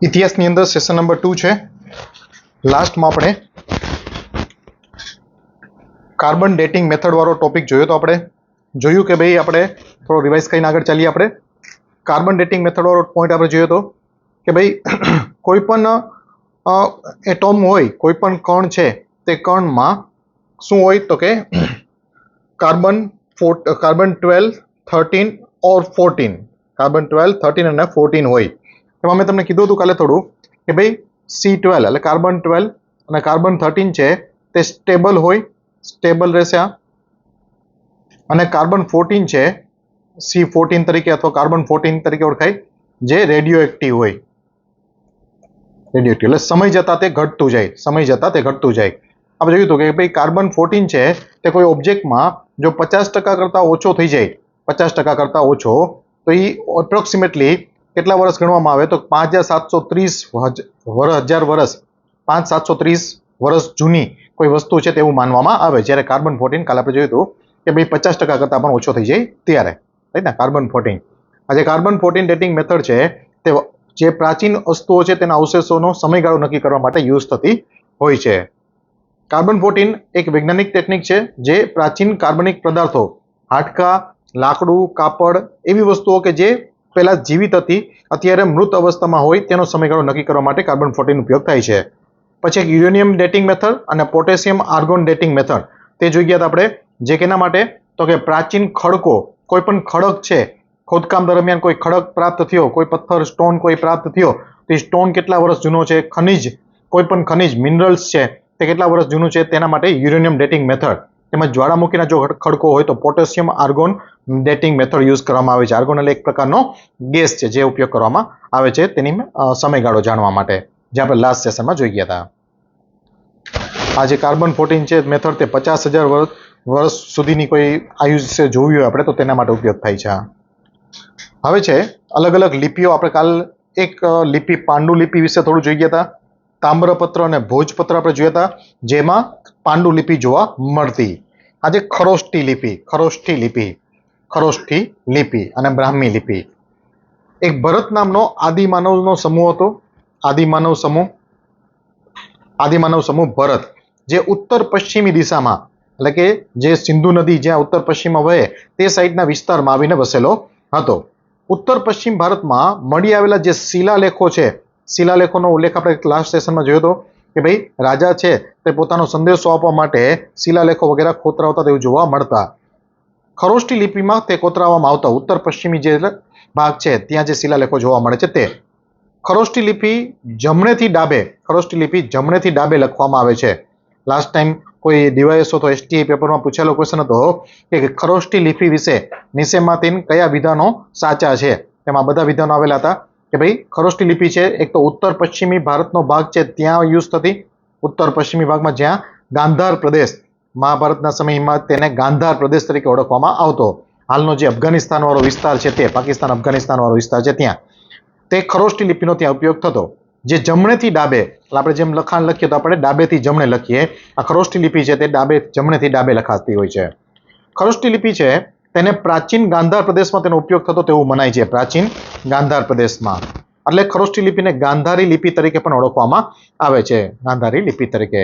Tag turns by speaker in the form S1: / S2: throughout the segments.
S1: ઇતિહાસની અંદર session number 2 છે. લાસ્ટમાં આપણે કાર્બન ડેટિંગ મેથડ વાળો ટોપિક જોયો તો આપણે જોયું કે ભાઈ આપણે થોડો રિવાઇઝ કરીને આગળ ચાલીએ. આપણે કાર્બન ડેટિંગ મેથડ વાળો પોઈન્ટ આપણે જોયો તો કે ભાઈ કોઈ પણ એટોમ હોય, કોઈ પણ કણ છે, તે કણમાં શું હોય તો કે કાર્બન 12, 13 ઓર 14, કાર્બન 12, 13 અને 14 હોય. એમાં મેં તમને કીધું હતું કાલે થોડું કે ભાઈ C12 એટલે કાર્બન 12 અને કાર્બન 13 છે તે સ્ટેબલ હોય, સ્ટેબલ રહેશે આ, અને કાર્બન 14 છે C14 તરીકે અથવા કાર્બન 14 તરીકે ઓળખાય, જે રેડિયો એક્ટિવ હોય. રેડિયો એક્ટિવ એટલે સમય જતા તે ઘટતું જાય, સમય જતા તે ઘટતું જાય. આપણે જોયું હતું કે ભાઈ કાર્બન 14 છે તે કોઈ ઓબ્જેક્ટમાં જો 50% કરતાં ઓછો થઈ જાય, 50% કરતાં ઓછો, તો એ એપ્રોક્સિમેટલી કેટલા વર્ષ ગણવામાં આવે તો 5730 વર્ષ 5730 વર્ષ જૂની કોઈ વસ્તુ છે તેવું માનવામાં આવે. જ્યારે કાર્બન 14 કાલે આપણે જોયું હતું કે ભાઈ 50% કરતાં પણ ઓછો થઈ જાય ત્યારે, રાઈટ ને, કાર્બન 14. આજે કાર્બન 14 ડેટિંગ મેથડ છે તે જે પ્રાચીન વસ્તુઓ છે તેના અવશેષોનો સમયગાળો નક્કી કરવા માટે યુઝ થતી હોય છે. કાર્બન 14 એક વૈજ્ઞાનિક ટેકનિક છે જે પ્રાચીન કાર્બનિક પદાર્થો, હાડકાં, લાકડું, કાપડ એવી વસ્તુઓ કે જે પહેલા જીવિત હતી અત્યારે મૃત અવસ્થામાં હોય તેનો સમયગાળો નક્કી કરવા માટે કાર્બન 14 ઉપયોગ થાય છે. પછી એક યુરેનિયમ ડેટિંગ મેથડ અને પોટેશિયમ આર્ગોન ડેટિંગ મેથડ તે જોઈ ગયા આપણે, જે કેના માટે તો કે પ્રાચીન ખડકો, કોઈ પણ ખડક છે, ખોદકામ દરમિયાન કોઈ ખડક પ્રાપ્ત થયો, કોઈ પથ્થર, સ્ટોન કોઈ પ્રાપ્ત થયો, તો સ્ટોન કેટલા વર્ષ જૂનો છે, ખનિજ, કોઈ પણ ખનિજ, મિનરલ્સ છે તે કેટલા વર્ષ જૂનું છે, તેના માટે યુરેનિયમ ડેટિંગ મેથડ. તેમજ જ્વાળામુખીના જો ખડકો હોય તો potassium argon dating method use કરવામાં આવે છે. આર્ગોન એટલે એક પ્રકારનો ગેસ છે જે ઉપયોગ કરવામાં આવે છે તેની સમયગાળો જાણવા માટે, જે આપણે લાસ્ટ સેશનમાં જોઈ ગયા હતા. આ જે કાર્બન 14 છે મેથડ તે 50,000 વર્ષ સુધીની કોઈ આયુષ્ય જોવી હોય આપણે તો તેના માટે ઉપયોગ થાય છે. હવે છે અલગ અલગ લિપિઓ. આપણે કાલ એક લિપિ પાંડુલિપિ વિશે થોડું જોઈ ગયા હતા. તામ્રપત્ર અને ભોજપત્ર આપણે જોયા હતા, જેમાં પાંડુલિપિ જોવા મળતી. આજે ખરોષ્ઠી લિપિ, ખરોષ્ઠી લિપિ, ખરોષ્ઠી લિપિ અને બ્રાહ્મી લિપિ. એક ભરત નામનો આદિમાનવનો સમૂહ હતો. આદિમાનવ સમૂહ ભરત, જે ઉત્તર પશ્ચિમી દિશામાં એટલે કે જે સિંધુ નદી જ્યાં ઉત્તર પશ્ચિમમાં વહે તે સાઈડના વિસ્તારમાં આવીને વસેલો હતો. ઉત્તર પશ્ચિમ ભારતમાં મળી આવેલા જે શિલાલેખો છે, શિલાલેખોનો ઉલ્લેખ આપણે લાસ્ટ સેશનમાં જોયો હતો કે ભાઈ રાજા છે તે પોતાનો સંદેશો આપવા માટે શિલાલેખો વગેરે કોતરાવતા તેવું જોવા મળતા. ખરોષ્ઠી લિપિમાં તે કોતરાવવામાં આવતા. ઉત્તર પશ્ચિમી જે ભાગ છે ત્યાં જે શિલાલેખો જોવા મળે છે તે. ખરોષ્ઠી લિપિ જમણેથી ડાબે, ખરોષ્ઠી લિપિ જમણેથી ડાબે લખવામાં આવે છે. લાસ્ટ ટાઈમ કોઈ ડિવાઇસ હતો STA પેપરમાં પૂછેલો ક્વેશ્ચન હતો કે ખરોષ્ઠી લિપિ વિશે નીચેમાંથી કયા વિધાનો સાચા છે. તેમાં બધા વિધાનો આવેલા હતા કે ભાઈ ખરોષ્ઠી લિપિ છે એક તો ઉત્તર પશ્ચિમી ભારતનો ભાગ છે ત્યાં યુઝ થતી. ઉત્તર પશ્ચિમી ભાગમાં જ્યાં ગાંધાર પ્રદેશ, મહાભારતના સમયમાં તેને ગાંધાર પ્રદેશ તરીકે ઓળખવામાં આવતો. હાલનો જે અફઘાનિસ્તાન વાળો વિસ્તાર છે તે, પાકિસ્તાન અફઘાનિસ્તાન વાળો વિસ્તાર છે ત્યાં તે ખરોષ્ઠી લિપિનો ત્યાં ઉપયોગ થતો. જે જમણેથી ડાબે, આપણે જેમ લખાણ લખીએ તો આપણે ડાબેથી જમણે લખીએ, આ ખરોષ્ઠી લિપિ છે તે જમણેથી ડાબે લખાતી હોય છે. ખરોષ્ઠી લિપિ છે તેને પ્રાચીન ગાંધાર પ્રદેશમાં તેનો ઉપયોગ થતો તેવું મનાય છે. પ્રાચીન ગાંધાર પ્રદેશમાં એટલે ખરોષ્ઠી લિપિને ગાંધારી લિપિ તરીકે પણ ઓળખવામાં આવે છે. ગાંધારી લિપિ તરીકે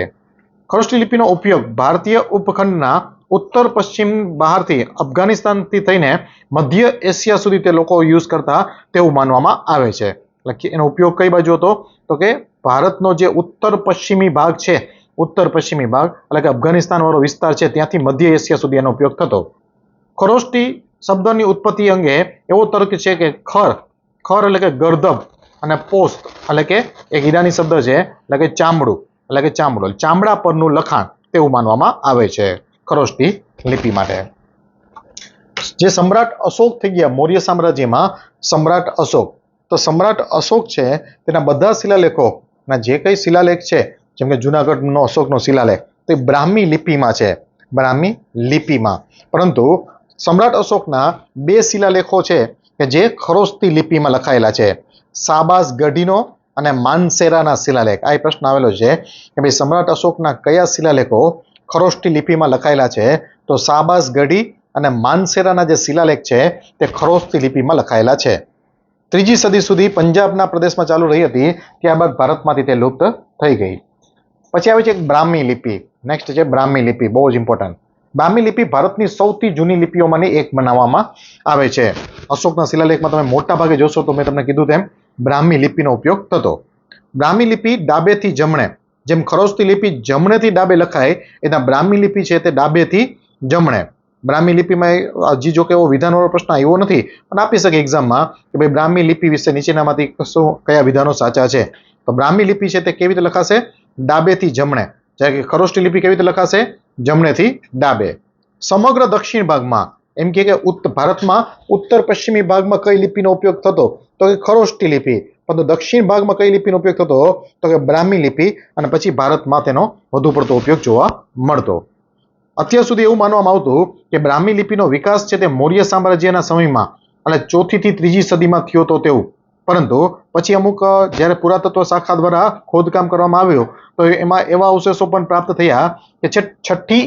S1: ખરોષ્ઠી લિપિનો ઉપયોગ ભારતીય ઉપખંડના ઉત્તર પશ્ચિમ બહારથી અફઘાનિસ્તાનથી થઈને મધ્ય એશિયા સુધી તે લોકો યુઝ કરતા તેવું માનવામાં આવે છે. એટલે એનો ઉપયોગ કઈ બાજુ હતો તો કે ભારતનો જે ઉત્તર પશ્ચિમી ભાગ છે, ઉત્તર પશ્ચિમી ભાગ એટલે કે અફઘાનિસ્તાન વાળો વિસ્તાર છે ત્યાંથી મધ્ય એશિયા સુધી એનો ઉપયોગ થતો. ખરોષ્ઠી શબ્દની ઉત્પત્તિ અંગે એવો તર્ક છે કે ખર એટલે કે ગર્દભ અને પોસ્ત એટલે કે એક ઈરાની શબ્દ છે એટલે કે ચામડું, એટલે કે ચામડું, ચામડા પરનું લખાણ તેવું માનવામાં આવે છે ખરોષ્ઠી લિપિ માટે. જે સમ્રાટ અશોક થઈ ગયા મૌર્ય સામ્રાજ્યમાં, સમ્રાટ અશોક, તો સમ્રાટ અશોક છે તેના બધા શિલાલેખો ના જે કઈ શિલાલેખ છે, જેમ કે જુનાગઢનો અશોકનો શિલાલેખ તે બ્રાહ્મી લિપિમાં છે, બ્રાહ્મી લિપિમાં. પરંતુ સમ્રાટ અશોકના 2 શિલાલેખો છે કે જે ખરોષ્ઠી લિપિમાં લખાયેલા છે, શાબાઝ ગઢીનો અને માનસેરાના શિલાલેખ. આ પ્રશ્ન આવેલો છે કે ભાઈ સમ્રાટ અશોકના કયા શિલાલેખો ખરોષ્ઠી લિપિમાં લખાયેલા છે, તો શાબાઝ ગઢી અને માનસેરાના જે શિલાલેખ છે તે ખરોષ્ઠી લિપિમાં લખાયેલા છે. ત્રીજી સદી સુધી પંજાબના પ્રદેશમાં ચાલુ રહી હતી, ત્યારબાદ ભારતમાંથી તે લુપ્ત થઈ ગઈ. પછી આવે છે બ્રાહ્મી લિપિ. નેક્સ્ટ છે બ્રાહ્મી લિપિ, બહુ જ ઇમ્પોર્ટન્ટ. બ્રાહ્મી લિપિ ભારતની સૌથી જૂની લિપિઓમાંની એક બનાવવામાં આવે છે. અશોકના શિલાલેખમાં તમે મોટા ભાગે જોશો તો મેં તમને કીધું તેમ બ્રાહ્મી લિપિનો ઉપયોગ થતો. બ્રાહ્મી લિપિ ડાબેથી જમણે, જેમ ખરોષ્ઠી લિપિ જમણેથી ડાબે લખાય એના બ્રાહ્મી લિપિ છે તે ડાબેથી જમણે. બ્રાહ્મી લિપિમાં હજી જો કે એવો વિધાનવાળો પ્રશ્ન આવ્યો નથી, પણ આપી શકે એક્ઝામમાં કે ભાઈ બ્રાહ્મી લિપિ વિશે નીચેનામાંથી કયા વિધાનો સાચા છે. તો બ્રાહ્મી લિપિ છે તે કેવી રીતે લખાશે? ડાબેથી જમણે. જ્યારે કે ખરોષ્ઠી લિપિ કેવી રીતે લખાશે? જમણેથી ડાબે. સમગ્ર દક્ષિણ ભાગમાં એમ કે ભારતમાં ઉત્તર પશ્ચિમી ભાગમાં કઈ લિપિનો ઉપયોગ થતો? તો કે ખરોષ્ઠી લિપિ. પરંતુ દક્ષિણ ભાગમાં કઈ લિપિનો ઉપયોગ થતો? તો કે બ્રાહ્મી લિપિ. અને પછી ભારતમાં તેનો વધુ પડતો ઉપયોગ જોવા મળતો. અત્યાર સુધી એવું માનવામાં આવતું કે બ્રાહ્મી લિપિનો વિકાસ છે તે મૌર્ય સામ્રાજ્યના સમયમાં અને ચોથીથી ત્રીજી સદીમાં થયો હતો તેવું. પરંતુ પછી અમુક જ્યારે પુરાતત્વ શાખા દ્વારા ખોદકામ કરવામાં આવ્યું તો એમાં એવા અવશેષો પણ પ્રાપ્ત થયા કે છઠ્ઠી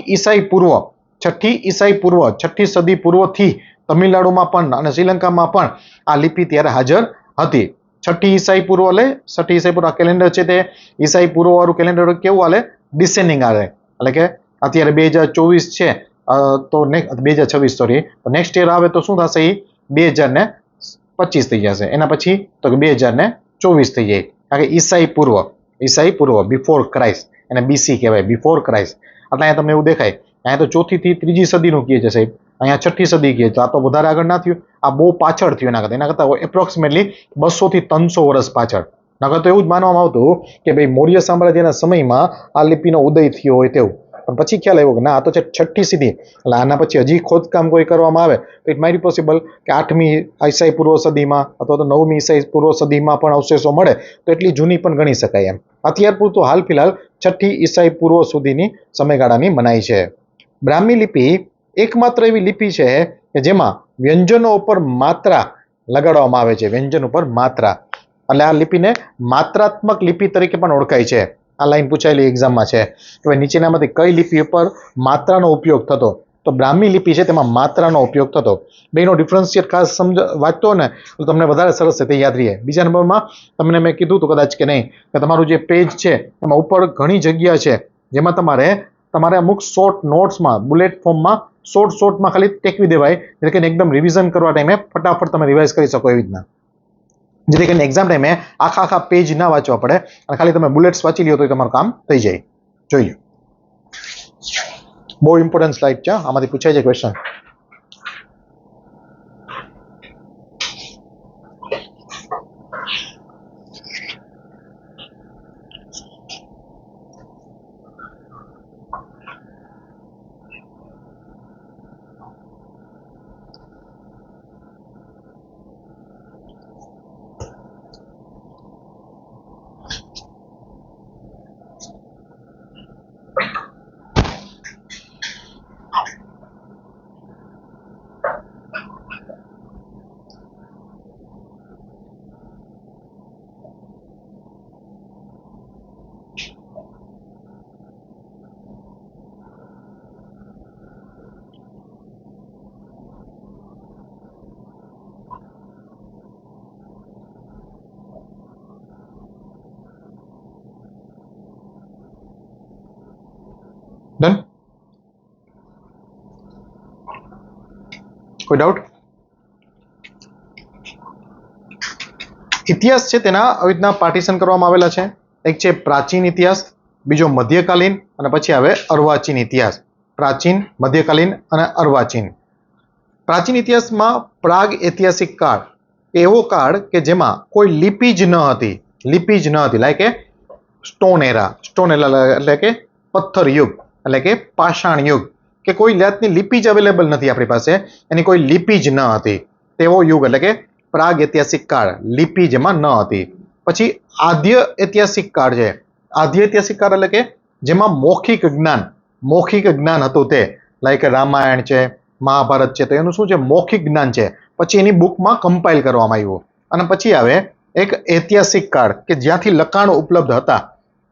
S1: સદી પૂર્વથી તમિલનાડુમાં પણ અને શ્રીલંકામાં પણ આ લિપિ ત્યારે હાજર હતી. છઠ્ઠી ઈસાઈ પૂર્વ કેલેન્ડર છે તે ઈસાઈ પૂર્વ વાળું કેલેન્ડર કેવું હાલે? ડિસેન્ડિંગ હાલે. એટલે કે અત્યારે 2024 છે તો 2026 સોરી, તો નેક્સ્ટ યર આવે તો શું થશે? એ 2025 થઈ જશે. એના પછી તો 2024 થઈ જાય. કારણ કે ઈસાઈ પૂર્વ બિફોર ક્રાઇસ્ટ, એને બીસી કહેવાય, બિફોર ક્રાઇસ્ટ. એટલે અહીંયા તમને એવું દેખાય, અહીંયા તો ચોથીથી ત્રીજી સદીનું કહે છે સાહેબ, અહીંયા છઠ્ઠી સદી કહે. તો આ તો વધારે આગળ ના થયું, આ બહુ પાછળ થયું. એના કરતા એપ્રોક્સિમેટલી 200 થી 300 વર્ષ પાછળ. નકર તો એવું જ માનવામાં આવતું કે ભાઈ મૌર્ય સામ્રાજ્યના સમયમાં આ લિપિનો ઉદય થયો હોય તેવું. પણ પછી ખ્યાલ આવ્યો કે ના, આ તો છે છઠ્ઠી સદી. એટલે આના પછી હજી ખોદકામ કોઈ કરવામાં આવે તો ઇટ માઇટ બી પોસિબલ કે 8મી ઈસાઈ પૂર્વ સદીમાં અથવા તો 9મી ઈસાઈ પૂર્વ સદીમાં પણ અવશેષો મળે તો એટલી જૂની પણ ગણી શકાય એમ. અત્યાર પૂરતું હાલ ફિલહાલ છઠ્ઠી ઈસાઈ પૂર્વ સુધીની સમયગાળાની મનાય છે. બ્રાહ્મી લિપિ એકમાત્ર એવી લિપિ છે કે જેમાં વ્યંજનો ઉપર માત્રા લગાડવામાં આવે છે. વ્યંજન ઉપર માત્રા, એટલે આ લિપિને માત્રાત્મક લિપિ તરીકે પણ ઓળખાય છે. આ લાઈન પૂછાયેલી એક્ઝામમાં છે કે નીચેનામાંથી કઈ લિપિ ઉપર માત્રાનો ઉપયોગ થતો? તો બ્રાહ્મી લિપિ છે તેમાં માત્રાનો ઉપયોગ થતો. બેનો ડિફરન્શિએટ ખાસ વાંચતો ને તો તમને વધારે સરસ રીતે યાદ રહે. બીજા નંબરમાં તમને મેં કીધું હતું કદાચ કે નહીં, કે તમારું જે પેજ છે એમાં ઉપર ઘણી જગ્યા છે જેમાં તમારે અમુક શોર્ટ નોટ્સમાં, બુલેટ ફોર્મમાં શોર્ટમાં ખાલી ટેકવી દેવાય, એટલે કે એકદમ રિવિઝન કરવા ટાઈમે ફટાફટ તમે રિવાઇઝ કરી શકો એવી રીતના. જેથી કરીને એક્ઝામ ટાઈમે આખા પેજ ના વાંચવા પડે અને ખાલી તમે બુલેટ્સ વાંચી લ્યો તો તમારું કામ થઈ જાય. જોઈ લો, બહુ ઇમ્પોર્ટન્ટ સ્લાઇડ છે, આમાંથી પૂછાય છે ક્વેશ્ચન. ડન? કોઈ ડાઉટ? ઇતિહાસ છે તેના આવી રીતના પાર્ટીશન કરવામાં આવેલા છે. એક છે પ્રાચીન ઇતિહાસ, બીજો મધ્યકાલીન અને પછી આવે અર્વાચીન ઇતિહાસ. પ્રાચીન, મધ્યકાલીન અને અર્વાચીન. પ્રાચીન ઇતિહાસમાં પ્રાગ ઐતિહાસિક કાળ એવો કાળ કે જેમાં કોઈ લિપિ જ ન હતી. લાઈક કે સ્ટોન એરા એટલે કે પથ્થર યુગ, એટલે કે પાષાણ યુગ, કે કોઈ જાતની લિપિ જ અવેલેબલ નથી આપણી પાસે, એની કોઈ લિપિ જ ન હતી તેવો યુગ, એટલે કે પ્રાગ ઐતિહાસિક કાળ, લિપિ જેમાં ન હતી. પછી આદ્ય ઐતિહાસિક કાળ છે. આદ્ય ઐતિહાસિક કાળ એટલે કે જેમાં મૌખિક જ્ઞાન હતું તે, લાઈક રામાયણ છે, મહાભારત છે, તો એનું શું છે? મૌખિક જ્ઞાન છે. પછી એની બુકમાં કમ્પાઇલ કરવામાં આવ્યું. અને પછી આવે એક ઐતિહાસિક કાળ કે જ્યાંથી લખાણો ઉપલબ્ધ હતા.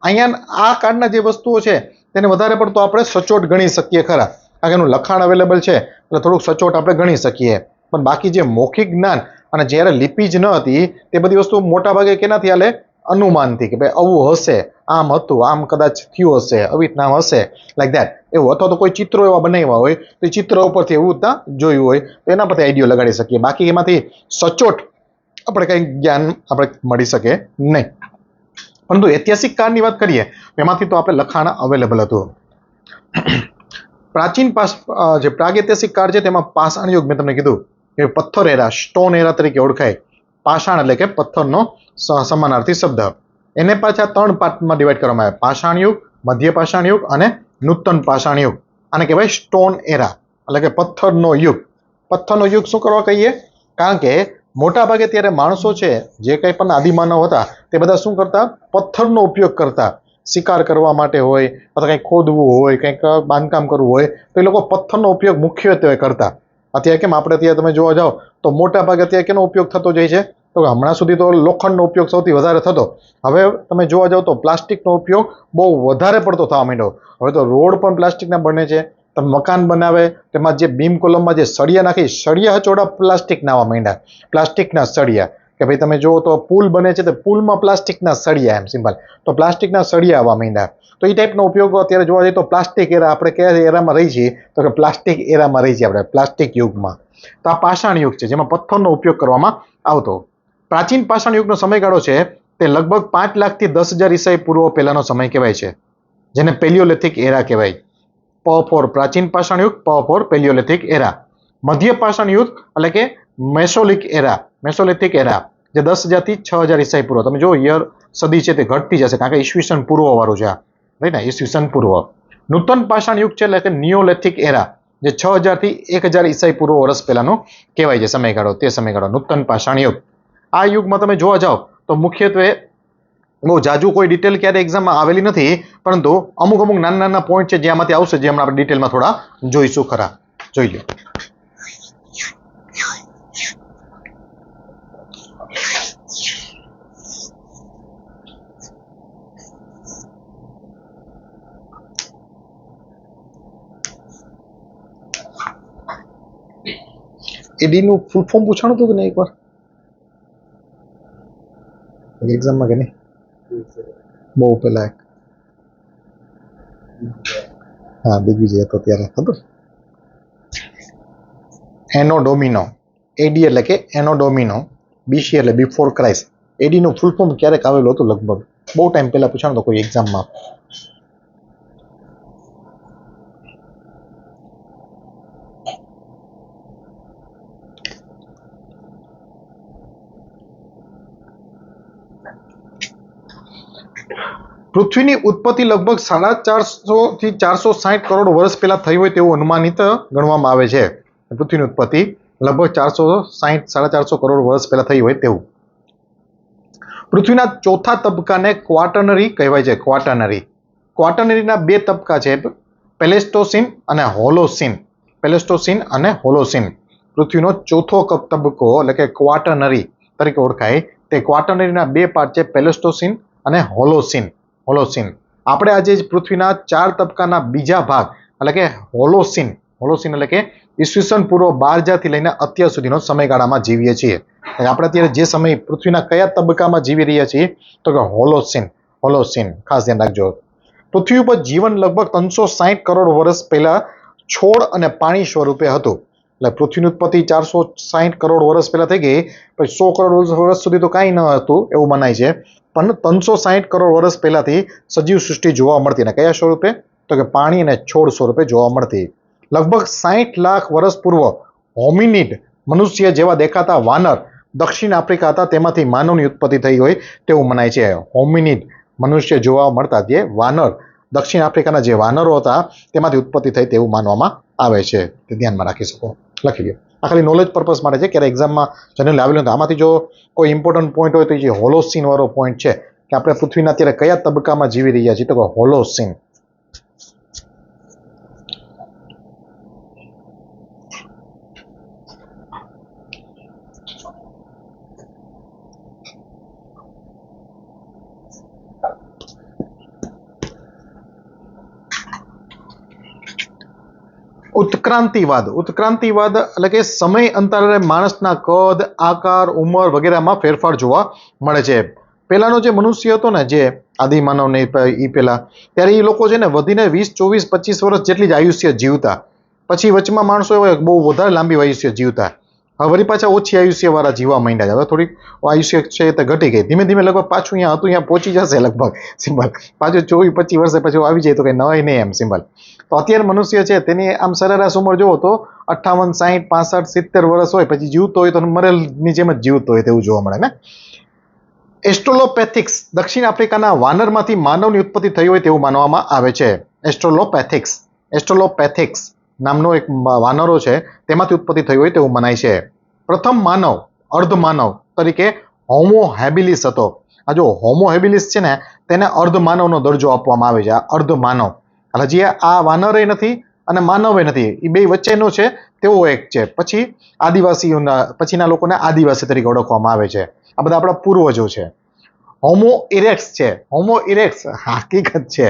S1: અહીંયા આ કાળના જે વસ્તુઓ છે તેને વધારે પડતો આપણે સચોટ ગણી શકીએ ખરા, કારણ કે એનું લખાણ અવેલેબલ છે એટલે થોડુંક સચોટ આપણે ગણી શકીએ. પણ બાકી જે મૌખિક જ્ઞાન અને જ્યારે લિપિ જ ન હતી તે બધી વસ્તુ મોટા ભાગે કેનાથી હાલે? અનુમાનથી, કે ભાઈ આવું હશે, આમ હતું, આમ કદાચ થયું હશે, આવી રીતના હશે, લાઈક ધેટ એવું. અથવા તો કોઈ ચિત્રો એવા બનાવ્યા હોય તો એ ચિત્ર ઉપરથી એવું રીતના જોયું હોય તો એના પરથી આઈડિયો લગાડી શકીએ. બાકી એમાંથી સચોટ આપણે કંઈ જ્ઞાન આપણે મળી શકે નહીં. પરંતુ ઐતિહાસિક કાળની વાત કરીએ એમાંથી તો આપણે લખાણ અવેલેબલ હતું. પ્રાચીન જે પ્રાગૈતિહાસિક કાળ છે તેમાં પાષાણ યુગ, મેં તમને કીધું કે પથ્થર એરા, સ્ટોન એરા તરીકે ઓળખાય. પાષાણ એટલે કે પથ્થરનો સમાનાર્થી શબ્દ. એને પાછા 3 પાર્ટમાં ડિવાઈડ કરવામાં આવે: પાષાણ યુગ, મધ્ય પાષાણ યુગ અને નૂતન પાષાણ યુગ. આને કહેવાય સ્ટોન એરા એટલે કે પથ્થરનો યુગ. પથ્થરનો યુગ શું કરવા કહીએ? કારણ કે મોટા ભાગે ત્યારે માણસો છે જે કંઈ પણ આદિમાનવ હતા તે બધા શું કરતા? પથ્થરનો ઉપયોગ કરતા. શિકાર કરવા માટે હોય અથવા કંઈક ખોદવું હોય, કંઈક બાંધકામ કરવું હોય તો એ લોકો પથ્થરનો ઉપયોગ મુખ્યત્વે કરતા. અત્યારે કેમ આપણે અત્યારે તમે જોવા જાઓ તો મોટા ભાગે અત્યારે કેનો ઉપયોગ થતો જાય છે? તો હમણાં સુધી તો લોખંડનો ઉપયોગ સૌથી વધારે થતો. હવે તમે જોવા જાઓ તો પ્લાસ્ટિકનો ઉપયોગ બહુ વધારે પડતો થવા માંડ્યો. હવે તો રોડ પણ પ્લાસ્ટિકના બને છે. તમે મકાન બનાવે તેમાં જે બીમ કોલમમાં જે સળિયા નાખી, સળિયા હચોડા પ્લાસ્ટિકના આવવા માંડ્યા. પ્લાસ્ટિકના સળિયા, કે ભાઈ તમે જુઓ તો પુલ બને છે તો પુલમાં પ્લાસ્ટિકના સળિયા, એમ સિમ્પલ. તો પ્લાસ્ટિકના સળિયા આવવા માંડ્યા. તો એ ટાઈપનો ઉપયોગ અત્યારે જોવા જઈએ તો પ્લાસ્ટિક એરા, આપણે કયા એરામાં રહી છીએ? તો કે પ્લાસ્ટિક એરામાં રહી છીએ આપણે, પ્લાસ્ટિક યુગમાં. તો આ પાષાણ યુગ છે જેમાં પથ્થરનો ઉપયોગ કરવામાં આવતો. પ્રાચીન પાષાણ યુગનો સમયગાળો છે તે લગભગ 5 લાખથી 10,000 ઈસાઈ પૂર્વ પહેલાનો સમય કહેવાય છે, જેને પેલિયોલિથિક એરા કહેવાય. પ ફોર પ્રાચીન પાષાણ યુગ, પ ફોર પેલિયોલિથિક એરા. મધ્ય પાષાણ યુગ એટલે કે મેસોલિથિક એરા, જે 10,000 થી 6,000 ઈસાઈ પૂર્વ. તમે જો યર સદી છે તે ઘટતી જશે કારણ કે ઈસવીસન પૂર્વ વાળું છે, રાઈટ ને, ઈસવીસન પૂર્વ. નૂતન પાષાણ યુગ છે એટલે કે નિયોલિથિક એરા, જે 6,000 થી 1,000 ઈસાઈ પૂર્વ વર્ષ પહેલાનો કહેવાય છે સમયગાળો. તે સમયગાળો નૂતન પાષાણ યુગ. આ યુગમાં તમે જોવા જાઓ તો મુખ્યત્વે બહુ જાજુ કોઈ ડિટેલ ક્યારે એક્ઝામમાં આવેલી નથી, પરંતુ અમુક નાના નાના પોઈન્ટ છે જેમાંથી આવશે, જે હમણાં આપણે ડિટેલમાં થોડા જોઈશું ખરા. જોઈ લો. એડીનું ફૂલ ફોર્મ પૂછાણું હતું કે નહીં એકવાર એક્ઝામમાં કે નહીં? બહુ પેલા હા દિગ્વિજય હતો ત્યારે ખબર. એનો ડોમિનો, એડી એટલે કે એનો ડોમિનો, બીસી એટલે બિફોર ક્રાઇસ્ટ. એડીનું ફૂલ ફોર્મ ક્યારેક આવેલું હતું, લગભગ બહુ ટાઈમ પહેલા પૂછાણું હતું કોઈ એક્ઝામમાં. પૃથ્વીની ઉત્પત્તિ લગભગ 450 થી 460 કરોડ વર્ષ પહેલા થઈ હોય તેવું અનુમાનિત ગણવામાં આવે છે. પૃથ્વીની ઉત્પત્તિ લગભગ 460-450 કરોડ વર્ષ પહેલા થઈ હોય તેવું. પૃથ્વીના ચોથા તબક્કાને ક્વાટર્નરી કહેવાય છે. ક્વાટર્નરીના 2 તબક્કા છે, પ્લેસ્ટોસીન અને હોલોસીન. પ્લેસ્ટોસીન અને હોલોસીન. પૃથ્વીનો ચોથો તબક્કો એટલે કે ક્વાટર્નરી તરીકે ઓળખાય. તે ક્વાટર્નરીના 2 પાર્ટ છે, પ્લેસ્ટોસીન અને હોલોસીન. આપણે આજે પૃથ્વીના 4 તબક્કાના બીજા ભાગ એટલે કે હોલોસીન એટલે કે ઈસવીસન પૂર્વ 12,000 થી લઈને અત્યાર સુધીનો સમયગાળામાં જીવીએ છીએ. આપણે અત્યારે જે સમય પૃથ્વીના કયા તબક્કામાં જીવી રહ્યા છીએ? તો કે હોલોસીન. ખાસ ધ્યાન રાખજો. પૃથ્વી ઉપર જીવન લગભગ 360 કરોડ વર્ષ પહેલા છોડ અને પાણી સ્વરૂપે હતું. એટલે પૃથ્વીની ઉત્પત્તિ 460 કરોડ વર્ષ પહેલા થઈ ગઈ, પછી 100 કરોડ વર્ષ સુધી તો કાંઈ ન હતું એવું મનાય છે. પણ 360 કરોડ વર્ષ પહેલાથી સજીવ સૃષ્ટિ જોવા મળતી. અને કયા સ્વરૂપે? તો કે પાણી અને છોડ સ્વરૂપે જોવા મળતી. લગભગ 60 લાખ વર્ષ પૂર્વ હોમિનિડ, મનુષ્ય જેવા દેખાતા વાનર દક્ષિણ આફ્રિકા હતા, તેમાંથી માનવની ઉત્પત્તિ થઈ હોય તેવું મનાય છે. હોમિનિડ, મનુષ્ય જોવા મળતા જે વાનર, દક્ષિણ આફ્રિકાના જે વાનરો હતા તેમાંથી ઉત્પત્તિ થઈ તેવું માનવામાં આવે છે. તે ધ્યાનમાં રાખી શકો, લખી લો. આ ખાલી નોલેજ પર્પઝ માટે છે, ક્યારે એક્ઝામમાં જનરલી આવેલું નથી. આમાંથી જો કોઈ ઇમ્પોર્ટન્ટ પોઈન્ટ હોય તો જે હોલોસીન વાળો પોઈન્ટ છે કે આપણે પૃથ્વીના અત્યારે કયા તબક્કામાં જીવી રહ્યા છીએ? તો કે હોલોસીન. ઉત્ક્રાંતિવાદ એટલે કે સમય અંતરાલે માણસના કદ, આકાર, ઉંમર વગેરેમાં ફેરફાર જોવા મળે છે. પહેલાનો જે મનુષ્ય હતો ને, જે આદિમાનવ ને એ પહેલા, ત્યારે એ લોકો છે ને વધીને 20, 24, 25 વર્ષ જેટલી જ આયુષ્ય જીવતા. પછી વચમાં માણસો એવા બહુ વધારે લાંબી આયુષ્ય જીવતા. હવે વળી પાછા ઓછી આયુષ્ય વાળા જીવવા માંડ્યા છે. હવે થોડીક આયુષ્ય છે તે ઘટી ગઈ. ધીમે ધીમે લગભગ પાછું અહીંયા હતું અહીંયા પહોંચી જશે લગભગ સિમ્બલ. પાછું 24, 25 વર્ષે પછી આવી જાય તો કંઈ નવાય નહીં એમ સિમ્બલ. તો અત્યારે મનુષ્ય છે તેની આમ સરેરાશ ઉંમર જુઓ તો 58, 60, 65, 70 વર્ષ હોય, પછી જીવતો હોય તો મરેલની જેમ જ જીવતો હોય તેવું જોવા મળે ને. એસ્ટ્રોલોપેથિક્સ દક્ષિણ આફ્રિકાના વાનરમાંથી માનવની ઉત્પત્તિ થઈ હોય તેવું માનવામાં આવે છે. એસ્ટ્રોલોપેથિક્સ નામનો એક વાનરો છે તેમાંથી ઉત્પત્તિ થઈ હોય તેવું મનાય છે. પ્રથમ માનવ અર્ધમાનવ તરીકે હોમો હેબિલિસ હતો. આ જો હોમો હેબિલિસ છે ને તેને અર્ધમાનવનો દરજ્જો આપવામાં આવે છે. આ અર્ધમાનવ હજી આ વાનરે નથી અને માનવે નથી, એ બે વચ્ચેનો છે તેવો એક છે. પછી આદિવાસીઓના પછીના લોકોને આદિવાસી તરીકે ઓળખવામાં આવે છે. આ બધા આપણા પૂર્વજો છે. હોમો ઇરેક્સ છે. હોમો ઇરેક્સ હકીકત છે.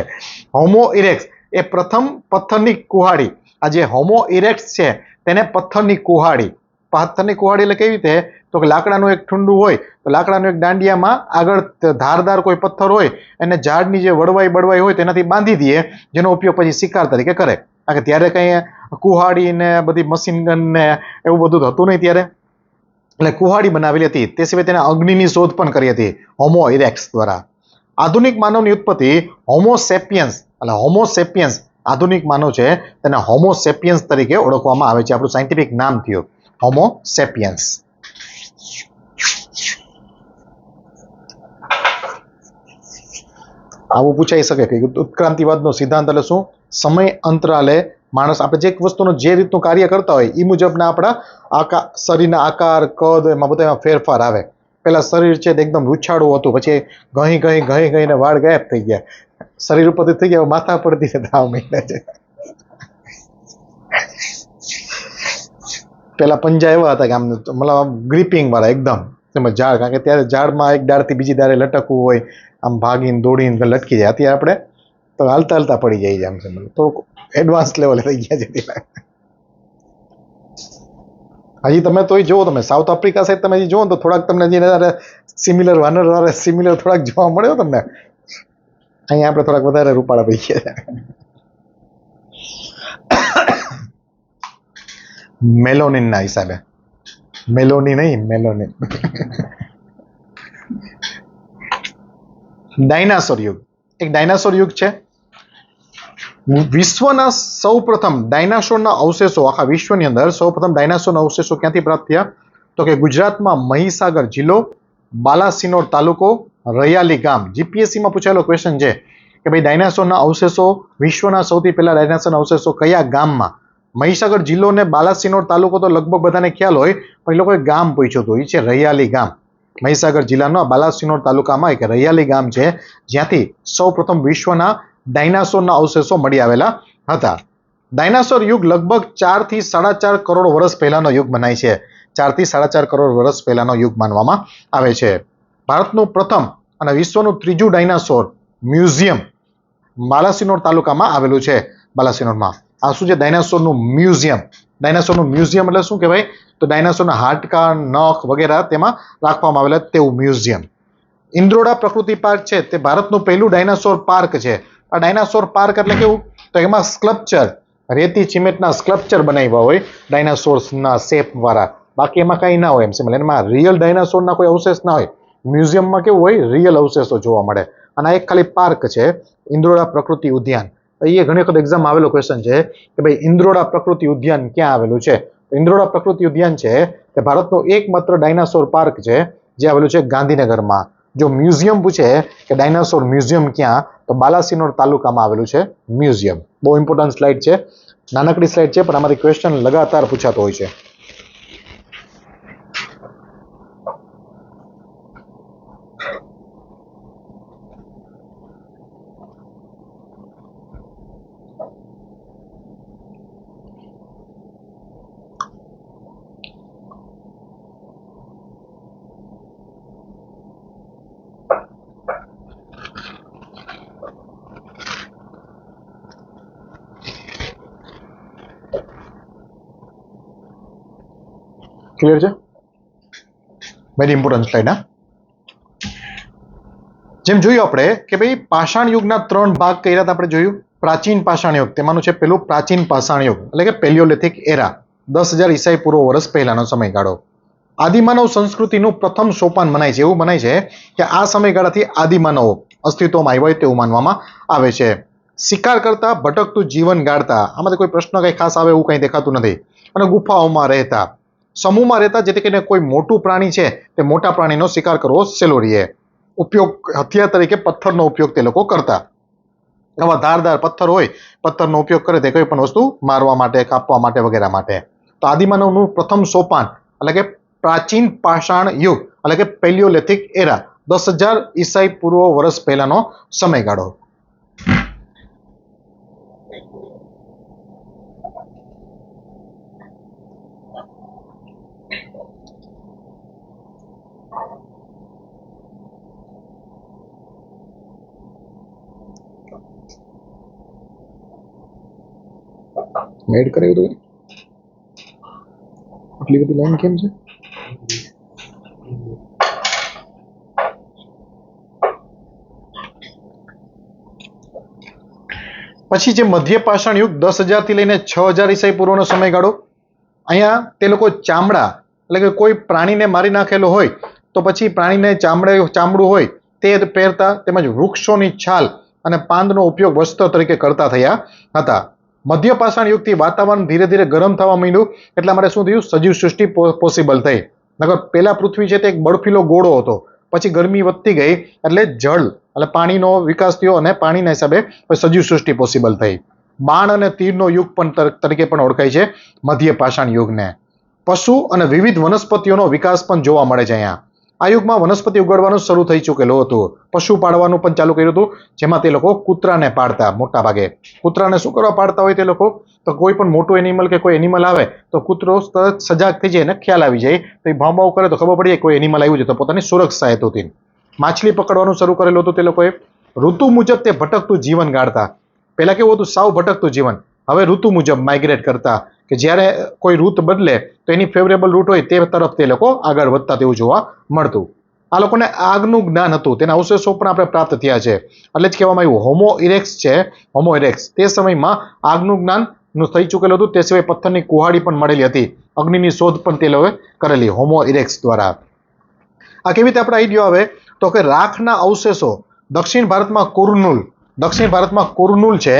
S1: હોમો ઇરેક્સ એ પ્રથમ પથ્થરની કુહાડી. આ જે હોમો ઇરેક્સ છે તેને પથ્થરની કુહાડી એટલે કેવી રીતે? તો કે લાકડાનું એક ઠુંડું હોય તો લાકડાનું એક દાંડિયામાં આગળ ધારદાર કોઈ પથ્થર હોય એને ઝાડની જે બળવાઈ હોય તેનાથી બાંધી દઈએ, જેનો ઉપયોગ પછી શિકાર તરીકે કરે. કારણ કે ત્યારે કંઈ કુહાડી ને બધી મશીન ગન ને એવું બધું હતું નહીં ત્યારે, એટલે કુહાડી બનાવેલી હતી. તે સિવાય તેને અગ્નિની શોધ પણ કરી હતી હોમો ઇરેક્સ દ્વારા. આધુનિક માનવની ઉત્પત્તિ હોમો સેપિયન્સ આધુનિક માનવ છે તેને હોમો સેપિયન્સ તરીકે ઓળખવામાં આવે છે. આપણું સાયન્ટિફિક નામ થયું હોમો સેપિયન્સ. આવું પૂછાઈ શકે કે ઉત્ક્રાંતિવાદનો સિદ્ધાંત એટલે શું? સમય અંતરાલે માણસ આપણે જે વસ્તુનું જે રીતનું કાર્ય કરતા હોય એ મુજબના આપણા શરીરના આકાર, કદ એમાં બધામાં ફેરફાર આવે. પેલા શરીર છે એકદમ રૂછાળું હતું, પછી ઘઈ વાળ ગાયબ થઈ ગયા. શરીર ઉપરથી થઈ ગયા, માથા પરથી થવા માંડ્યા છે. પેલા પંજા એવા હતા કે આમ મતલબ ગ્રીપિંગ વાળા એકદમ. એમાં ઝાડ, કારણ કે ત્યારે ઝાડમાં એક ડાળથી બીજી ડાળે લટકવું હોય, આમ ભાગીને દોડીને લટકી જાય. અત્યારે આપણે તો હાલતા પડી જાય છે. આમ છે તો એડવાન્સ લેવલે થઈ ગયા છે. હજી તમે તોય જુઓ, તમે સાઉથ આફ્રિકા સાઈડ તમે જુઓ તો થોડાક તમને જે સિમિલર વાનર સિમિલર થોડાક જોવા મળ્યો તમને. અહીંયા આપણે થોડાક વધારે રૂપાળા પડી ગયા છે. મેલોનિનના હિસાબે. મેલોની નહીં, મેલોનિન. ડાયનાસોર યુગ. એક ડાયનાસોર યુગ છે. વિશ્વના સૌપ્રથમ ડાયનાસોરના અવશેષો, આખા વિશ્વની અંદર સૌપ્રથમ ડાયનાસોરના અવશેષો ક્યાંથી પ્રાપ્ત થયા? તો કે ગુજરાતમાં મહીસાગર જિલ્લો, બાલાસિનોર તાલુકો, રૈયાલી ગામ. જીપીએસસીમાં પૂછાયેલો ક્વેશ્ચન છે કે ભાઈ ડાયનાસોરના અવશેષો, વિશ્વના સૌથી પહેલા ડાયનાસોરના અવશેષો કયા ગામમાં? મહીસાગર જિલ્લો ને બાલાસિનોર તાલુકો તો લગભગ બધાને ખ્યાલ હોય, પણ એ લોકોએ ગામ પૂછ્યું હતું. એ છે રૈયાલી ગામ. મહીસાગર જિલ્લાનો બાલાસિનોર તાલુકામાં એક રૈયાલી ગામ છે, જ્યાંથી સૌપ્રથમ વિશ્વના ડાયનાસોરના અવશેષો મળી આવેલા હતા. ડાયનાસોર યુગ લગભગ 4 થી 4.5 કરોડ વર્ષ પહેલાનો યુગ મનાય છે. 4 થી 4.5 કરોડ વર્ષ પહેલાનો યુગ માનવામાં આવે છે. ભારતનું પ્રથમ અને વિશ્વનું ત્રીજું ડાયનાસોર મ્યુઝિયમ બાલાસિનોર તાલુકામાં આવેલું છે. બાલાસિનોરમાં આ શું છે? ડાયનાસોરનું મ્યુઝિયમ. ડાયનાસોરનું મ્યુઝિયમ એટલે શું કહેવાય? તો ડાયનાસોરના હાડકાં, નખ વગેરે તેમાં રાખવામાં આવેલા તેવું મ્યુઝિયમ. ઇન્દ્રોડા પ્રકૃતિ પાર્ક છે તે ભારતનું પહેલું ડાયનાસોર પાર્ક છે. આ ડાયનાસોર પાર્ક એટલે કેવું? તો એમાં સ્કલ્પચર, રેતી સિમેન્ટના સ્કલ્પચર બનાવ્યા હોય ડાયનાસોર્સના શેપ વાળા. બાકી એમાં કંઈ ના હોય એમ સિમ્પલ. એમાં રિયલ ડાયનાસોરના કોઈ અવશેષ ના હોય. મ્યુઝિયમમાં કેવું હોય? રિયલ અવશેષો જોવા મળે. અને આ એક ખાલી પાર્ક છે, ઇન્દ્રોડા પ્રકૃતિ ઉદ્યાન. એ ઘણી વખત એક્ઝામ આવેલો ક્વેશ્ચન છે કે ભાઈ ઇન્દ્રોડા પ્રકૃતિ ઉદ્યાન ક્યાં આવેલું છે? ઇન્દ્રોડા પ્રકૃતિ ઉદ્યાન છે તે ભારતનું એકમાત્ર ડાયનાસોર પાર્ક છે જે આવેલું છે ગાંધીનગરમાં. જો મ્યુઝિયમ પૂછે કે ડાયનાસોર મ્યુઝિયમ ક્યાં, તો બાલાસિનોર તાલુકામાં આવેલું છે મ્યુઝિયમ. બહુ ઇમ્પોર્ટન્ટ સ્લાઇડ છે, નાનકડી સ્લાઇડ છે, પણ આમાંથી ક્વેશ્ચન લગાતાર પૂછાતો હોય છે. ક્લિયર છે? Very important slide. હા, જેમ જોયું આપણે કે ભાઈ પાષાણ યુગના 3 ભાગ કર્યા હતા. આપણે જોયું પ્રાચીન પાષાણ યુગ, તેમાંનું છે પેલું પ્રાચીન પાષાણ યુગ એટલે કે પેલિયોલિથિક એરા, 10,000 ઈસાઈ પૂર્વ વર્ષ પહેલાનો સમયગાળો. આદિમાનવ સંસ્કૃતિનું પ્રથમ સોપાન મનાય છે. એવું મનાય છે કે આ સમયગાળાથી આદિમાનવો અસ્તિત્વમાં આવ્યા હોય તેવું માનવામાં આવે છે. શિકાર કરતા, ભટકતું જીવન ગાળતા, આમાંથી કોઈ પ્રશ્ન કંઈ ખાસ આવે એવું કંઈ દેખાતું નથી. અને ગુફાઓમાં રહેતા, સમૂહમાં રહેતા, જેથી કરીને કોઈ મોટું પ્રાણી છે તે મોટા પ્રાણીનો શિકાર કરવો સહેલો રહે. ઉપયોગ હથિયાર તરીકે પથ્થરનો ઉપયોગ તે લોકો કરતા. આવા ધારદાર પથ્થર હોય, પથ્થરનો ઉપયોગ કરે તે કોઈ પણ વસ્તુ મારવા માટે, કાપવા માટે વગેરે માટે. તો આદિમાનવનું પ્રથમ સોપાન એટલે કે પ્રાચીન પાષાણ યુગ એટલે કે પેલિયોલિથિક એરા, 10,000 ઈસાઈ પૂર્વ વર્ષ પહેલાનો સમયગાળો. એડ કરાવી દો. આટલી બધી લાઈન કેમ છે? પછી જે મધ્ય પાષાણ યુગ 10,000 થી લઈને 6,000 ઈસાઈ પૂર્વનો સમયગાળો. અહીંયા તે લોકો ચામડા એટલે કે કોઈ પ્રાણીને મારી નાખેલો હોય તો પછી પ્રાણીને ચામડું હોય તે પહેરતા, તેમજ વૃક્ષોની છાલ અને પાંદનો ઉપયોગ વસ્ત્ર તરીકે કરતા થયા હતા. મધ્ય પાષાણ યુગથી વાતાવરણ ધીરે ધીરે ગરમ થવા માંડ્યું, એટલા માટે શું થયું? સજીવ સૃષ્ટિ પોસિબલ થઈ. નકર પહેલા પૃથ્વી છે તે એક બરફીલો ગોળો હતો, પછી ગરમી વધતી ગઈ એટલે જળ એટલે પાણીનો વિકાસ થયો અને પાણીના હિસાબે સજીવ સૃષ્ટિ પોસિબલ થઈ. બાણ અને તીરનો યુગ પણ તરીકે પણ ઓળખાય છે મધ્ય પાષાણ યુગને. પશુ અને વિવિધ વનસ્પતિઓનો વિકાસ પણ જોવા મળે છે અહીંયા. આ યુગમાં વનસ્પતિ ઉગાડવાનું શરૂ થઈ ચૂકેલું હતું. પશુ પાળવાનું પણ ચાલુ કર્યું હતું, જેમાં તે લોકો કૂતરાને પાળતા. મોટા ભાગે કૂતરાને શું કરવા પાળતા હોય તે લોકો? તો કોઈ પણ મોટું એનિમલ કે કોઈ એનિમલ આવે તો કૂતરો તરત સજાગ થઈ જાય અને ખ્યાલ આવી જાય, તો એ ભાવ કરે તો ખબર પડી જાય કોઈ એનિમલ આવ્યું છે, તો પોતાની સુરક્ષા હેતુથી માછલી પકડવાનું શરૂ કરેલું હતું તે લોકોએ. ઋતુ મુજબ તે ભટકતું જીવન ગાળતા. પહેલા કેવું હતું? સાવ ભટકતું જીવન. હવે ઋતુ મુજબ માઇગ્રેટ કરતા, કે જ્યારે કોઈ રૂટ બદલે તો એની ફેવરેબલ રૂટ હોય તે તરફ તે લોકો આગળ વધતા તેવું જોવા મળતું. આ લોકોને આગનું જ્ઞાન હતું, તેના અવશેષો પણ આપણે પ્રાપ્ત થયા છે. એટલે જ કહેવામાં આવ્યું હોમો ઇરેક્સ છે. હોમો ઇરેક્સ તે સમયમાં આગનું જ્ઞાન થઈ ચૂકેલું હતું. તે સિવાય પથ્થરની કુહાડી પણ મળેલી હતી. અગ્નિની શોધ પણ તે લોકોએ કરેલી હોમો ઇરેક્સ દ્વારા. આ કેવી રીતે આપણે આઈડિયો આવે? તો કે રાખના અવશેષો દક્ષિણ ભારતમાં કુર્નુલ છે,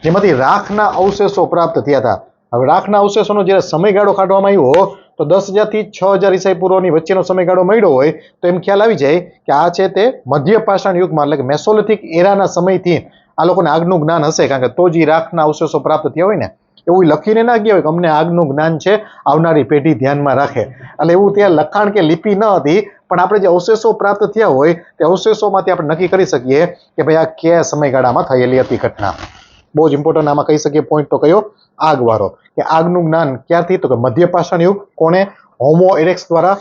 S1: જેમાંથી રાખના અવશેષો પ્રાપ્ત થયા હતા. હવે રાખના અવશેષોનો જ્યારે સમયગાળો કાઢવામાં આવ્યો તો 10,000 થી 6,000 ઈસાઈ પૂર્વની વચ્ચેનો સમયગાળો મળ્યો હોય તો એમ ખ્યાલ આવી જાય કે આ છે તે મધ્ય પાષાણ યુગમાં એટલે કે મેસોલિથિક એરાના સમયથી આ લોકોને આગનું જ્ઞાન હશે, કારણ કે તો જ રાખના અવશેષો પ્રાપ્ત થયા હોય ને. એવું લખીને ના ગયા હોય કે અમને આગનું જ્ઞાન છે, આવનારી પેઢી ધ્યાનમાં રાખે. એટલે એવું ત્યાં લખાણ કે લિપિ ન હતી, પણ આપણે જે અવશેષો પ્રાપ્ત થયા હોય તે અવશેષોમાંથી આપણે નક્કી કરી શકીએ કે ભાઈ આ કયા સમયગાળામાં થયેલી હતી ઘટના. બહુ જ ઇમ્પોર્ટન્ટ આમાં કહી શકીએ પોઈન્ટ તો કયો? આગવાળો. કે આગનું જ્ઞાન ક્યારથી? તો કે મધ્ય પાષાણ યુગ. કોને? હોમો ઇરેક્સ દ્વારા.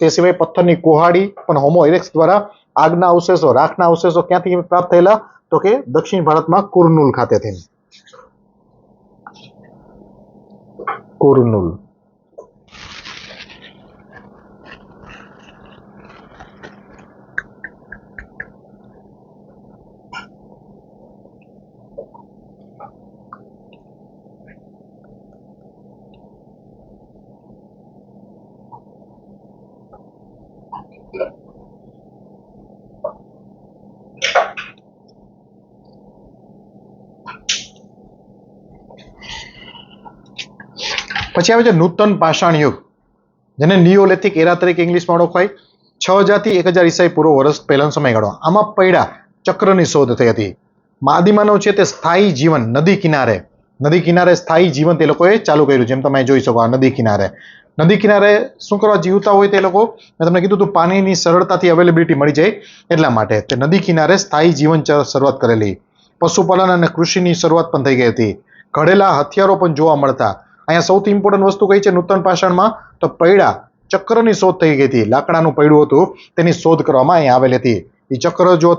S1: તે સિવાય પથ્થરની કુહાડી પણ હોમો ઇરેક્સ દ્વારા. આગના અવશેષો, રાખના અવશેષો ક્યાંથી પ્રાપ્ત થયેલા? તો કે દક્ષિણ ભારતમાં કુર્નુલ ખાતેથી. કુર્નુલ. પછી આવે છે નૂતન પાષાણ યુગ, જેને નિયોલિથિક એરા તરીકે ઇંગ્લિશમાં ઓળખાય. 6,000 થી 1,000 ઈસાઈ પૂર્વ વર્ષ પહેલાનો સમયગાળો. આમાં પૈડા ચક્રની શોધ થઈ હતી. આદિમાનવ છે તે સ્થાયી જીવન નદી કિનારે સ્થાયી જીવન તે લોકોએ ચાલુ કર્યું. જેમ તમે જોઈ શકો, આ નદી કિનારે શું કરવા જીવતા હોય તે લોકો? મેં તમને કીધું હતું પાણીની સરળતાથી અવેલેબિલિટી મળી જાય એટલા માટે તે નદી કિનારે સ્થાયી જીવન શરૂઆત કરેલી. પશુપાલન અને કૃષિની શરૂઆત પણ થઈ ગઈ હતી. ઘડેલા હથિયારો પણ જોવા મળતા. અહીંયા સૌથી ઇમ્પોર્ટન્ટ વસ્તુ કઈ છે નૂતન પાષાણમાં? તો પૈડા ચક્રની શોધ થઈ ગઈ હતી. લાકડાનું પૈડું હતું તેની શોધ કરવામાં અહીંયા આવેલી હતી. એ ચક્ર જો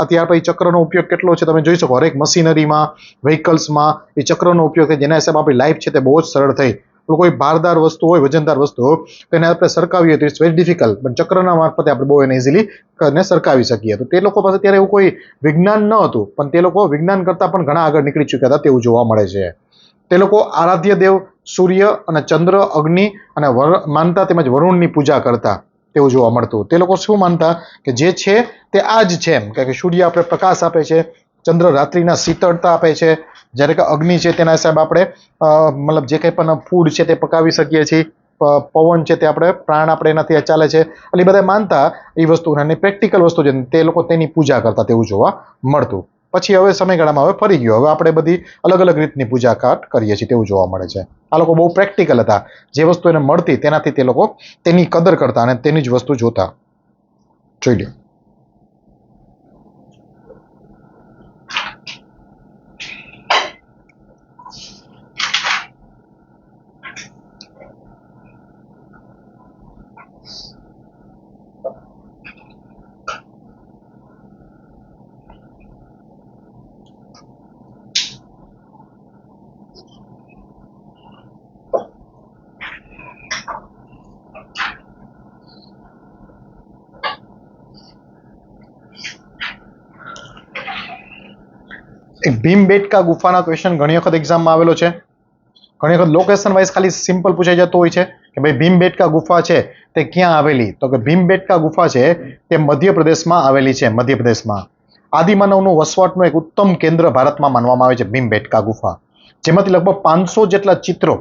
S1: અત્યાર પછી ચક્રનો ઉપયોગ કેટલો છે તમે જોઈ શકો. હરેક મશીનરીમાં, વ્હીકલ્સમાં એ ચક્રનો ઉપયોગ થાય, જેના હિસાબે આપણી લાઈફ છે તે બહુ જ સરળ થઈ. કોઈ ભારદાર વસ્તુ હોય, વજનદાર વસ્તુ હોય, તો એને આપણે સરકાવીએ તો ઇટ્સ વેરી ડિફિકલ્ટ, પણ ચક્રના મારફતે આપણે બહુ એને ઇઝીલી એને સરકાવી શકીએ. તો તે લોકો પાસે ત્યારે એવું કોઈ વિજ્ઞાન ન હતું, પણ તે લોકો વિજ્ઞાન કરતાં પણ ઘણા આગળ નીકળી ચૂક્યા હતા તેવું જોવા મળે છે. તે લોકો આરાધ્ય દેવ સૂર્ય અને ચંદ્ર, અગ્નિ અને માનતા, તેમજ વરુણની પૂજા કરતા તેવું જોવા મળતું. તે લોકો શું માનતા કે જે છે તે આ જ છે, એમ કે સૂર્ય આપણે પ્રકાશ આપે છે, ચંદ્ર રાત્રિના શીતળતા આપે છે, જ્યારે કે અગ્નિ છે તેના હિસાબે આપણે મતલબ જે કંઈ પણ ફૂડ છે તે પકાવી શકીએ છીએ, પવન છે તે આપણે પ્રાણ આપણે એનાથી ચાલે છે, એટલે બધા માનતા એ વસ્તુ, અને પ્રેક્ટિકલ વસ્તુ છે તે લોકો તેની પૂજા કરતા તેવું જોવા મળતું. પછી હવે સમયગાળામાં હવે ફરી ગયો, હવે આપણે બધી અલગ અલગ રીતની પૂજા પાઠ કરીએ છીએ તેવું જોવા મળે છે. આ લોકો બહુ પ્રેક્ટિકલ હતા, જે વસ્તુ એને મળતી તેનાથી તે લોકો તેની કદર કરતા અને તેની જ વસ્તુ જોતા. જોઈ લો. એક ભીમબેટકા ગુફાના ક્વેશ્ચન ઘણી વખત એક્ઝામમાં આવેલો છે. ઘણી વખત લોકેશન વાઇઝ ખાલી સિમ્પલ પૂછાઈ જતો હોય છે કે ભાઈ ભીમબેટકા ગુફા છે તે ક્યાં આવેલી, તો કે ભીમબેટકા ગુફા છે તે મધ્યપ્રદેશમાં આવેલી છે. મધ્યપ્રદેશમાં આદિમાનવનું વસવાટનું એક ઉત્તમ કેન્દ્ર ભારતમાં માનવામાં આવે છે ભીમબેટકા ગુફા, જેમાંથી લગભગ 500 જેટલા ચિત્રો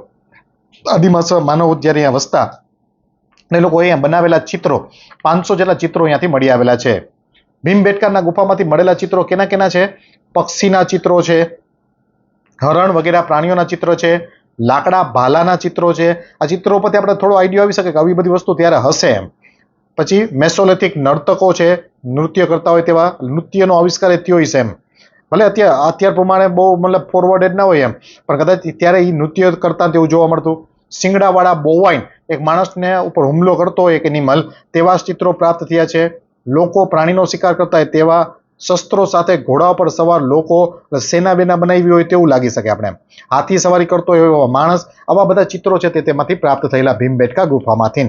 S1: માનવ જ્યારે અહીંયા વસતા એ લોકો અહીંયા બનાવેલા ચિત્રો, 500 જેટલા ચિત્રો અહીંયાથી મળી આવેલા છે. ભીમબેટકાના ગુફામાંથી મળેલા ચિત્રો કેના કેના છે? પક્ષીના ચિત્રો છે, હરણ વગેરે પ્રાણીઓના ચિત્રો છે, લાકડા ભાલાના ચિત્રો છે. આ ચિત્રો પરથી આપણે થોડો આઈડિયા આવી શકે કે આવી બધી વસ્તુ ત્યારે હશે એમ. પછી મેસોલિથિક નર્તકો છે, નૃત્ય કરતા હોય તેવા, નૃત્યનો આવિષ્કાર થયો હશે એમ. ભલે અત્યાર પ્રમાણે બહુ મતલબ ફોરવર્ડેડ ના હોય એમ, પણ કદાચ ત્યારે એ નૃત્ય કરતા તેવું જોવા મળતું. શિંગડાવાળા બોવાઇન, એક માણસને ઉપર હુમલો કરતો હોય એક એનિમલ, તેવા ચિત્રો પ્રાપ્ત થયા છે. લોકો પ્રાણીનો શિકાર કરતા હોય તેવા, શસ્ત્રો સાથે ઘોડા પર સવાર લોકો, સેના બેના બનાવી હોય તેવું લાગી શકે આપણે. હાથી સવારી કરતો હોય એવો માણસ, આવા બધા ચિત્રો છે તે તેમાંથી પ્રાપ્ત થયેલા ભીમબેટકા ગુફામાંથી,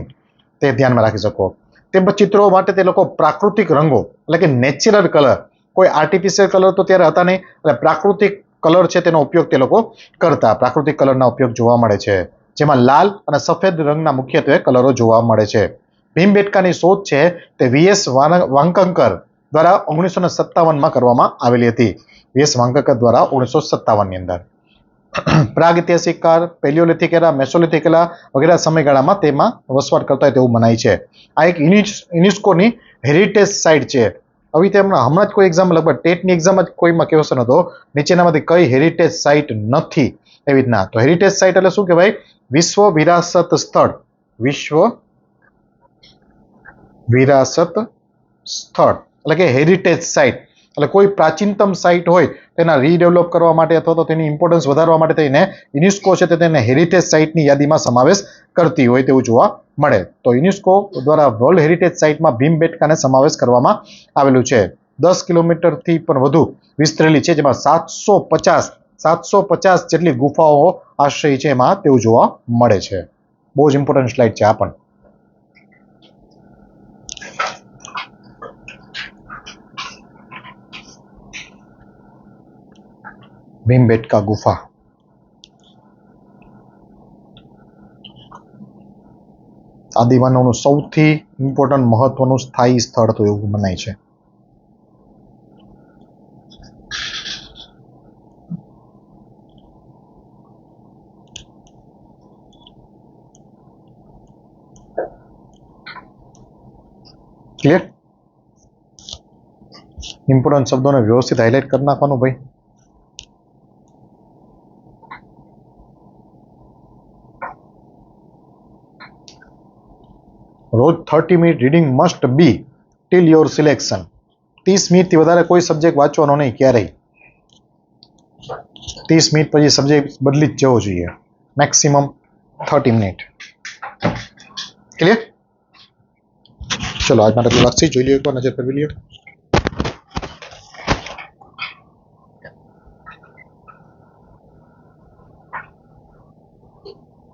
S1: તે ધ્યાનમાં રાખી શકો. તે ચિત્રો માટે તે લોકો પ્રાકૃતિક રંગો, એટલે કે નેચરલ કલર, કોઈ આર્ટિફિશિયલ કલર તો ત્યારે હતા નહીં, એટલે પ્રાકૃતિક કલર છે તેનો ઉપયોગ તે લોકો કરતા. પ્રાકૃતિક કલરના ઉપયોગ જોવા મળે છે, જેમાં લાલ અને સફેદ રંગના મુખ્યત્વે કલરો જોવા મળે છે. ભીમબેટકાની શોધ છે તે વીએસ વાંકંકર દ્વારા 1957માં કરવામાં આવેલી હતી. વીએસ વાંકંકર દ્વારા 1957ની અંદર. પ્રાગૈતિહાસિક કાળ, પેલિયોલિથિક એરા, મેસોલિથિક એરા વગેરે સમયગાળામાં તેમાં વસવાટ કરતા હોય તેવું મનાય છે. આ એક યુનેસ્કોની હેરિટેજ સાઇટ છે. હવે હમણાં જ કોઈ એક્ઝામ, લગભગ ટેટની એક્ઝામ જ કોઈમાં ક્વેશ્ચન હતો, નીચેનામાંથી કઈ હેરિટેજ સાઇટ નથી, એવી રીતના. તો હેરિટેજ સાઇટ એટલે શું કહેવાય? વિશ્વ વિરાસત સ્થળ. વિશ્વ વિરાસત સ્થળ એટલે કે હેરિટેજ સાઇટ, એટલે કોઈ પ્રાચીનતમ સાઇટ હોય તેના રીડેવલપ કરવા માટે અથવા તો તેની ઇમ્પોર્ટન્સ વધારવા માટે થઈને યુનેસ્કો છે તે તેને હેરિટેજ સાઇટની યાદીમાં સમાવેશ કરતી હોય તેવું જોવા મળે. તો યુનેસ્કો દ્વારા વર્લ્ડ હેરિટેજ સાઇટમાં ભીમબેટકાને સમાવેશ કરવામાં આવેલું છે. 10 કિલોમીટરથી પણ વધુ વિસ્તરેલી છે, જેમાં 750 જેટલી ગુફાઓ આશ્રય છે એમાં તેવું જોવા મળે છે. બહુ જ ઇમ્પોર્ટન્ટ સ્લાઇડ છે આ પણ. ભીમબેટકા ગુફા. આદિમાનવનું સૌથી ઇમ્પોર્ટન્ટ મહત્વનું સ્થાયી સ્થળ તો એવું મનાય છે. ક્લિયર? ઇમ્પોર્ટન્ટ શબ્દોને વ્યવસ્થિત હાઇલાઇટ કરી નાખવાનું ભાઈ. રોજ 30 minute reading must be till your selection. 30 મિનિટથી વધારે કોઈ સબ્જેક્ટ વાંચવાનો નહીં ક્યારેય. 30 મિનિટ પછી સબ્જેક્ટ બદલી જ જવો જોઈએ. Maximum 30 minute. ક્લિયર? ચલો આજ માટે લાગશે, જોઈ લ્યો, એકવાર નજર કરવી લ્યો.